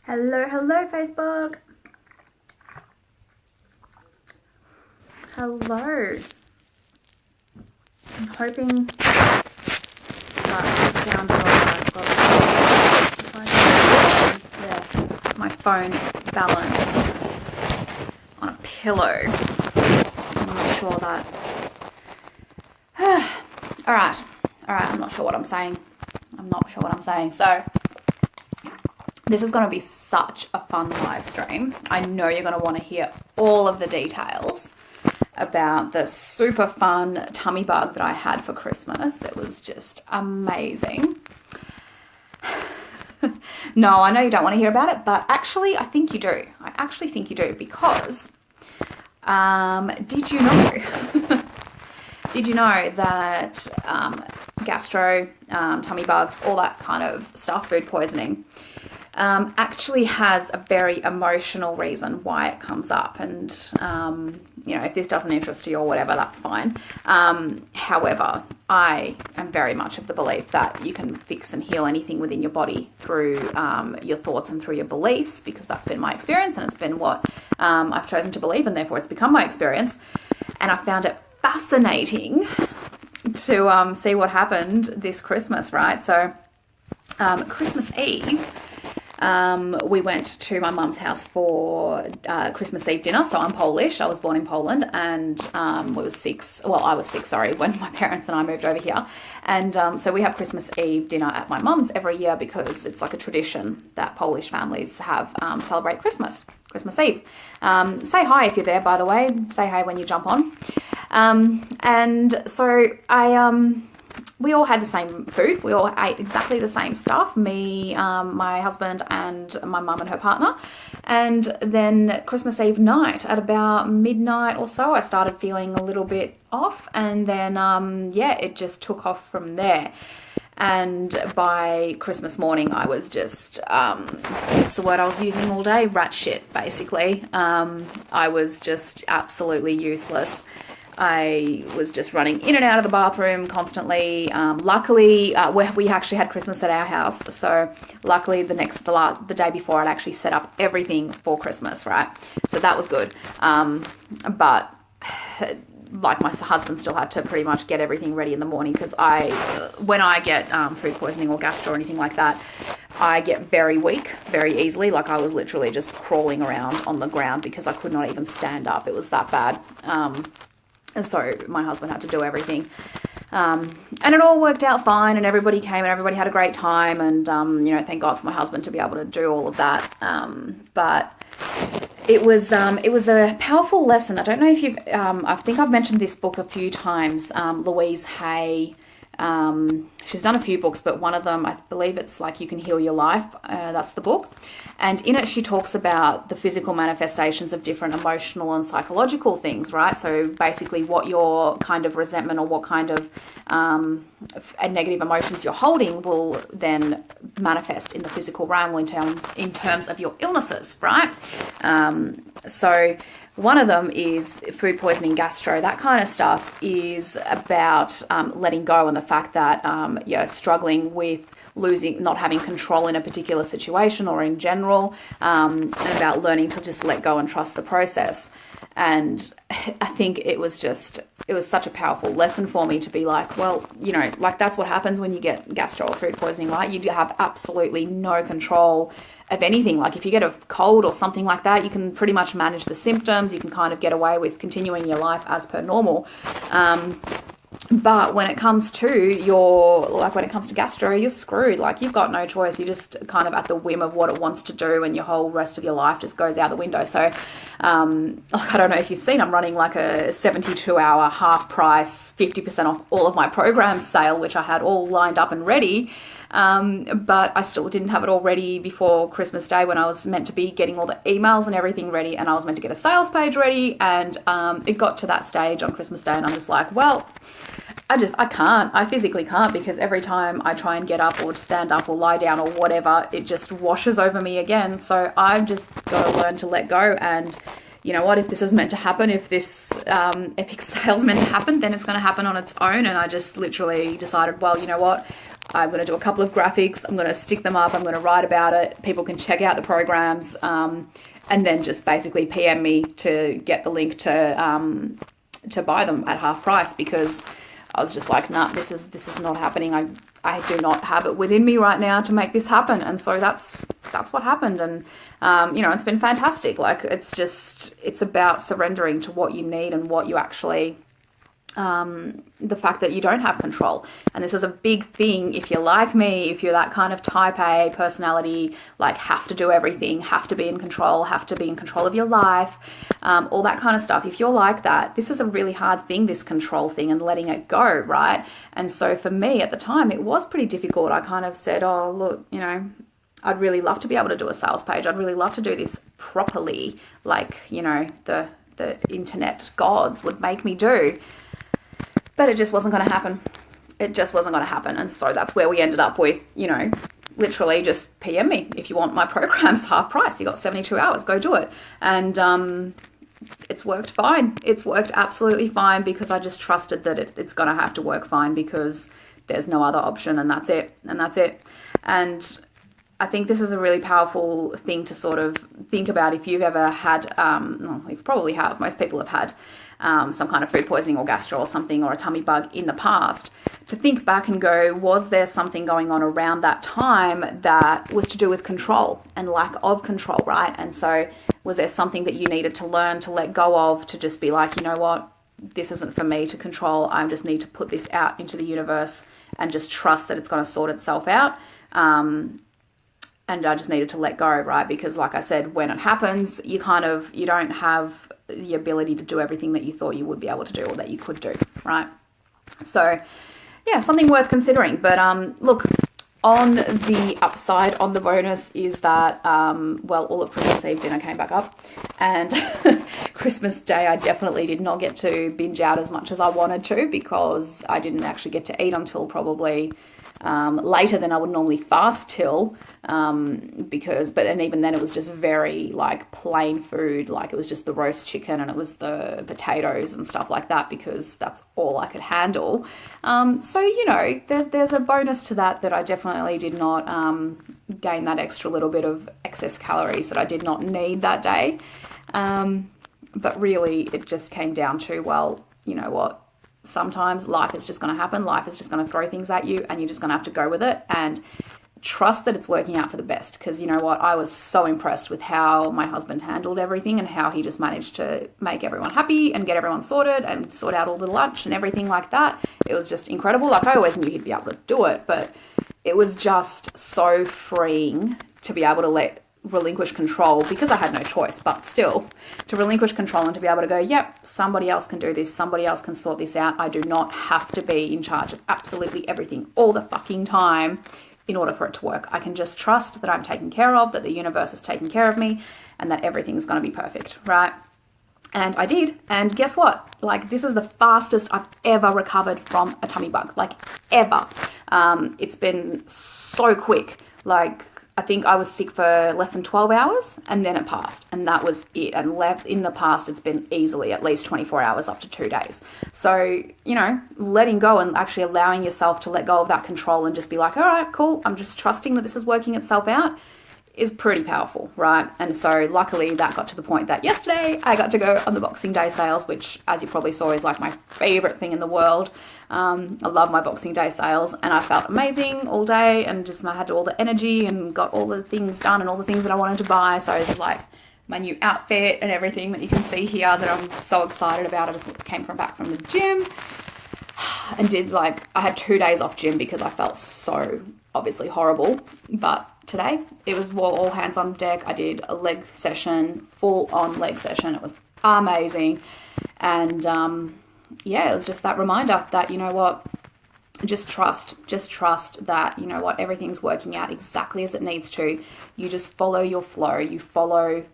Hello, hello, Facebook. Hello. I'm hoping that the sound is alright. I've got my phone balanced on a pillow. I'm not sure that. Alright, I'm not sure what I'm saying. So, this is going to be such a fun live stream. I know you're going to want to hear all of the details about the super fun tummy bug that I had for Christmas. It was just amazing. No, I know you don't want to hear about it, but actually I think you do. I actually think you do because did you know did you know that gastro, tummy bugs, all that kind of stuff, food poisoning, actually has a very emotional reason why it comes up. And, you know, if this doesn't interest you or whatever, that's fine. However, I am very much of the belief that you can fix and heal anything within your body through your thoughts and through your beliefs, because that's been my experience and it's been what I've chosen to believe, and therefore it's become my experience. And I found it fascinating to see what happened this Christmas, right? So Christmas Eve, we went to my mum's house for Christmas Eve dinner. So I'm Polish. I was born in Poland, and I was six, when my parents and I moved over here. And so we have Christmas Eve dinner at my mum's every year because it's like a tradition that Polish families have celebrate Christmas Eve. Say hi if you're there, by the way. Say hi when you jump on. And so we all had the same food. We all ate exactly the same stuff. Me, my husband, and my mum and her partner. And then Christmas Eve night at about midnight or so, I started feeling a little bit off. And then, it just took off from there. And by Christmas morning, I was just, what's the word I was using all day? Rat shit, basically. I was just absolutely useless. I was just running in and out of the bathroom constantly. Luckily, we actually had Christmas at our house. So luckily the day before, I'd actually set up everything for Christmas, right? So that was good. But like my husband still had to pretty much get everything ready in the morning, because when I get food poisoning or gastro or anything like that, I get very weak very easily. Like I was literally just crawling around on the ground because I could not even stand up. It was that bad. And so my husband had to do everything. And it all worked out fine, and everybody came and everybody had a great time. And, thank God for my husband to be able to do all of that. But it was a powerful lesson. I don't know if you've, I think I've mentioned this book a few times. Louise Hay, she's done a few books, but one of them, I believe it's like You Can Heal Your Life. That's the book. And in it, she talks about the physical manifestations of different emotional and psychological things, right? So basically what your kind of resentment or what kind of negative emotions you're holding will then manifest in the physical realm in terms of your illnesses, right? So one of them is food poisoning, gastro, that kind of stuff is about letting go, and the fact that you're struggling with not having control in a particular situation or in general, and about learning to just let go and trust the process. And I think it was such a powerful lesson for me to be like, well, like that's what happens when you get gastro or food poisoning, right? You have absolutely no control of anything. Like if you get a cold or something like that, you can pretty much manage the symptoms. You can kind of get away with continuing your life as per normal. But when it comes to gastro, you're screwed. Like you've got no choice. You're just kind of at the whim of what it wants to do, and your whole rest of your life just goes out the window. So, I don't know if you've seen, I'm running like a 72-hour half price, 50% off all of my programs sale, which I had all lined up and ready. But I still didn't have it all ready before Christmas Day, when I was meant to be getting all the emails and everything ready, and I was meant to get a sales page ready. And it got to that stage on Christmas Day, and I'm just like, well, I physically can't, because every time I try and get up or stand up or lie down or whatever, it just washes over me again. So I've just got to learn to let go. And you know what, if this is meant to happen, if this epic sale is meant to happen, then it's going to happen on its own. And I just literally decided, well, you know what, I'm going to do a couple of graphics. I'm going to stick them up. I'm going to write about it. People can check out the programs, and then just basically PM me to get the link to buy them at half price, because I was just like, nah, this is not happening. I do not have it within me right now to make this happen. And so that's what happened. And, it's been fantastic. Like, it's about surrendering to what you need and what you actually, the fact that you don't have control. And this is a big thing. If you're like me, if you're that kind of type A personality, like have to do everything, have to be in control of your life, all that kind of stuff. If you're like that, this is a really hard thing, this control thing, and letting it go, right? And so for me at the time, it was pretty difficult. I kind of said, oh, look, I'd really love to be able to do a sales page. I'd really love to do this properly, like, the internet gods would make me do. But it just wasn't going to happen. It just wasn't going to happen. And so that's where we ended up with, literally just PM me. If you want my programs half price, you got 72 hours, go do it. And it's worked fine. It's worked absolutely fine, because I just trusted that it's going to have to work fine, because there's no other option, and that's it. And I think this is a really powerful thing to sort of think about if you've ever had, you probably have, most people have had some kind of food poisoning or gastro or something, or a tummy bug in the past, to think back and go, was there something going on around that time that was to do with control and lack of control, right? And so was there something that you needed to learn to let go of, to just be like, you know what, this isn't for me to control. I just need to put this out into the universe and just trust that it's going to sort itself out. And I just needed to let go, right? Because like I said, when it happens, you don't have the ability to do everything that you thought you would be able to do, or that you could do, right? So yeah, something worth considering. But look, on the upside, on the bonus, is that all of Christmas Eve dinner came back up, and Christmas Day I definitely did not get to binge out as much as I wanted to, because I didn't actually get to eat until probably later than I would normally fast till, and even then it was just very like plain food, like it was just the roast chicken and it was the potatoes and stuff like that, because that's all I could handle. So there's a bonus to that I definitely did not gain that extra little bit of excess calories that I did not need that day. But really it just came down to, well, you know what? Sometimes life is just going to happen. Life is just going to throw things at you, and you're just going to have to go with it and trust that it's working out for the best. Because you know what? I was so impressed with how my husband handled everything, and how he just managed to make everyone happy and get everyone sorted and sort out all the lunch and everything like that. It was just incredible. Like, I always knew he'd be able to do it, but it was just so freeing to be able to relinquish control, because I had no choice, but still to relinquish control and to be able to go, yep, somebody else can do this, somebody else can sort this out. I do not have to be in charge of absolutely everything all the fucking time in order for it to work. I can just trust that I'm taken care of, that the universe is taking care of me, and that everything's going to be perfect, right? And I did. And guess what? Like, this is the fastest I've ever recovered from a tummy bug, like ever. It's been so quick. Like, I think I was sick for less than 12 hours and then it passed, and that was it. And left in the past, it's been easily at least 24 hours up to 2 days. So, letting go and actually allowing yourself to let go of that control and just be like, all right, cool, I'm just trusting that this is working itself out, is pretty powerful, right? And so luckily that got to the point that yesterday I got to go on the Boxing Day sales, which, as you probably saw, is like my favorite thing in the world. I love my Boxing Day sales, and I felt amazing all day, and just I had all the energy and got all the things done and all the things that I wanted to buy. So it's like my new outfit and everything that you can see here that I'm so excited about. I just came back from the gym and I had 2 days off gym because I felt so obviously horrible, but today it was all hands on deck. I did a leg session, full on leg session. It was amazing. And it was just that reminder that, you know what, just trust that, you know what, everything's working out exactly as it needs to. You just follow your flow, you follow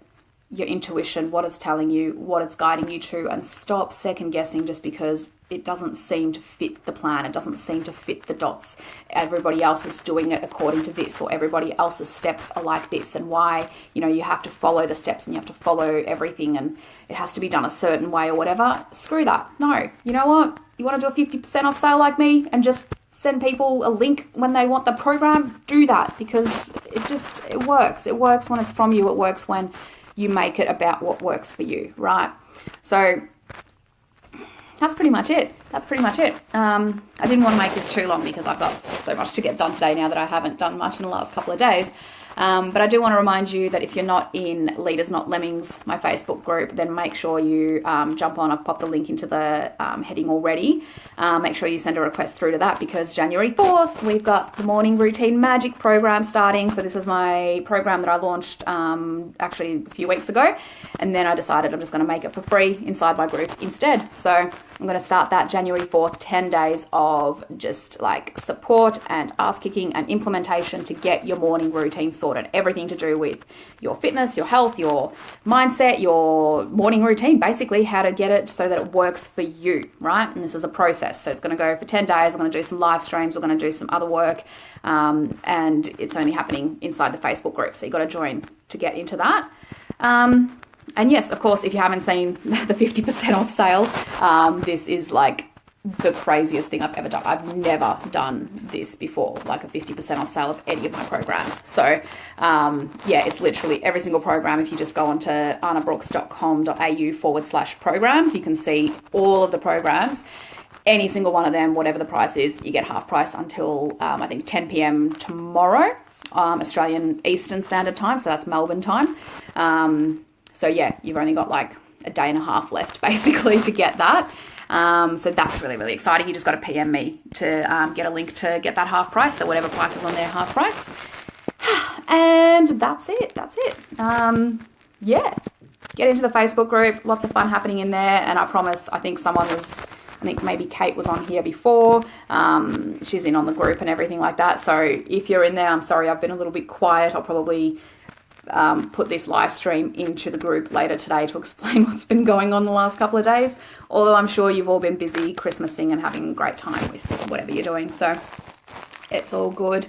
your intuition, what it's telling you, what it's guiding you to, and stop second guessing just because it doesn't seem to fit the plan. It doesn't seem to fit the dots. Everybody else is doing it according to this, or everybody else's steps are like this, and why, you have to follow the steps and you have to follow everything and it has to be done a certain way or whatever. Screw that. No. You know what? You want to do a 50% off sale like me and just send people a link when they want the program, do that, because it works. It works when it's from you. It works when you make it about what works for you, right? So that's pretty much it. I didn't want to make this too long because I've got so much to get done today now that I haven't done much in the last couple of days. But I do want to remind you that if you're not in Leaders Not Lemmings, my Facebook group, then make sure you jump on. I've popped the link into the heading already. Make sure you send a request through to that, because January 4th, we've got the Morning Routine Magic program starting. So this is my program that I launched actually a few weeks ago. And then I decided I'm just going to make it for free inside my group instead. So I'm going to start that January 4th, 10 days of just like support and ass kicking and implementation to get your morning routine sorted. Everything to do with your fitness, your health, your mindset, your morning routine, basically how to get it so that it works for you, right? And this is a process. So it's going to go for 10 days. We're going to do some live streams. We're going to do some other work. And it's only happening inside the Facebook group. So you've got to join to get into that. And yes, of course, if you haven't seen the 50% off sale, this is like the craziest thing I've ever done. I've never done this before, like a 50% off sale of any of my programs. So yeah, it's literally every single program. If you just go onto anabrooks.com.au/programs, you can see all of the programs. Any single one of them, whatever the price is, you get half price until I think 10 p.m. tomorrow, Australian Eastern Standard Time. So that's Melbourne time. So yeah, you've only got like a day and a half left basically to get that. So that's really, really exciting. You just got to PM me to get a link to get that half price. So whatever price is on there, half price. And that's it. Yeah, get into the Facebook group. Lots of fun happening in there. And I promise, I think maybe Kate was on here before. She's in on the group and everything like that. So if you're in there, I'm sorry, I've been a little bit quiet. I'll probably put this live stream into the group later today to explain what's been going on the last couple of days. Although I'm sure you've all been busy Christmasing and having a great time with whatever you're doing. So it's all good.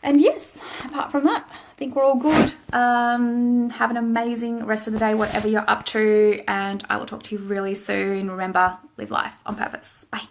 And yes, apart from that, I think we're all good. Have an amazing rest of the day, whatever you're up to. And I will talk to you really soon. Remember, live life on purpose. Bye.